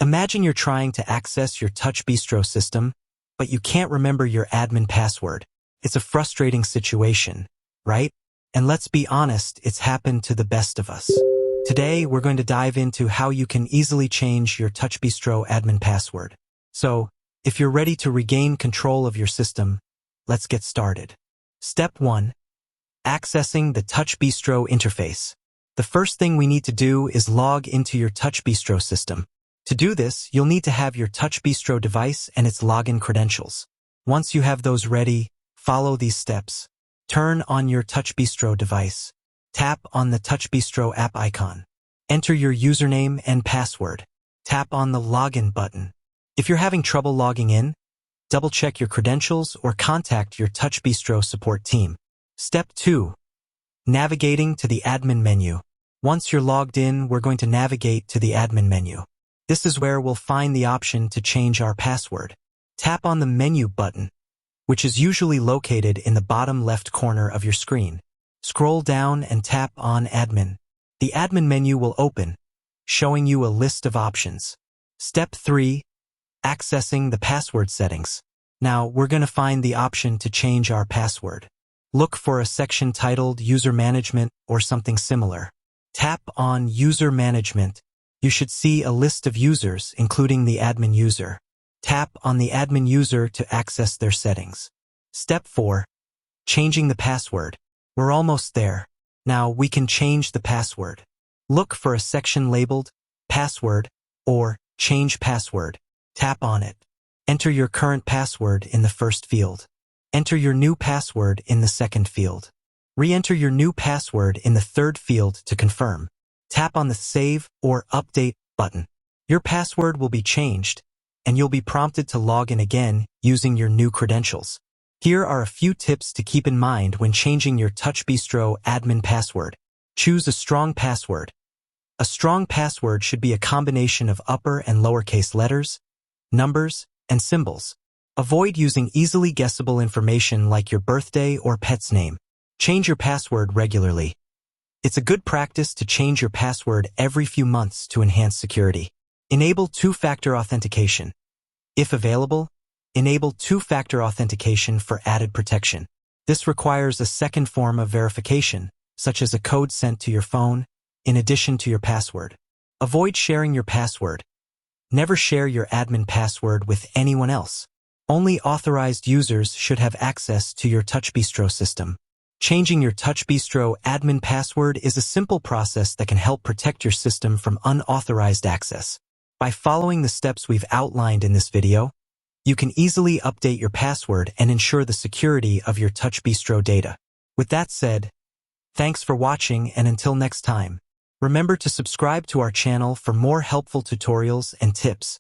Imagine you're trying to access your TouchBistro system, but you can't remember your admin password. It's a frustrating situation, right? And let's be honest, it's happened to the best of us. Today, we're going to dive into how you can easily change your TouchBistro admin password. So, if you're ready to regain control of your system, let's get started. Step 1. Accessing the TouchBistro interface. The first thing we need to do is log into your TouchBistro system. To do this, you'll need to have your TouchBistro device and its login credentials. Once you have those ready, follow these steps. Turn on your TouchBistro device. Tap on the TouchBistro app icon. Enter your username and password. Tap on the login button. If you're having trouble logging in, double-check your credentials or contact your TouchBistro support team. Step 2. Navigating to the admin menu. Once you're logged in, we're going to navigate to the admin menu. This is where we'll find the option to change our password. Tap on the menu button, which is usually located in the bottom left corner of your screen. Scroll down and tap on Admin. The admin menu will open, showing you a list of options. Step 3. Accessing the password settings. Now, we're going to find the option to change our password. Look for a section titled User Management or something similar. Tap on User Management. You should see a list of users, including the admin user. Tap on the admin user to access their settings. Step 4. Changing the password. We're almost there. Now we can change the password. Look for a section labeled Password or Change Password. Tap on it. Enter your current password in the first field. Enter your new password in the second field. Re-enter your new password in the third field to confirm. Tap on the Save or Update button. Your password will be changed, and you'll be prompted to log in again using your new credentials. Here are a few tips to keep in mind when changing your TouchBistro admin password. Choose a strong password. A strong password should be a combination of upper and lowercase letters, numbers, and symbols. Avoid using easily guessable information like your birthday or pet's name. Change your password regularly. It's a good practice to change your password every few months to enhance security. Enable two-factor authentication. If available, enable two-factor authentication for added protection. This requires a second form of verification, such as a code sent to your phone, in addition to your password. Avoid sharing your password. Never share your admin password with anyone else. Only authorized users should have access to your TouchBistro system. Changing your TouchBistro admin password is a simple process that can help protect your system from unauthorized access. By following the steps we've outlined in this video, you can easily update your password and ensure the security of your TouchBistro data. With that said, thanks for watching, and until next time, remember to subscribe to our channel for more helpful tutorials and tips.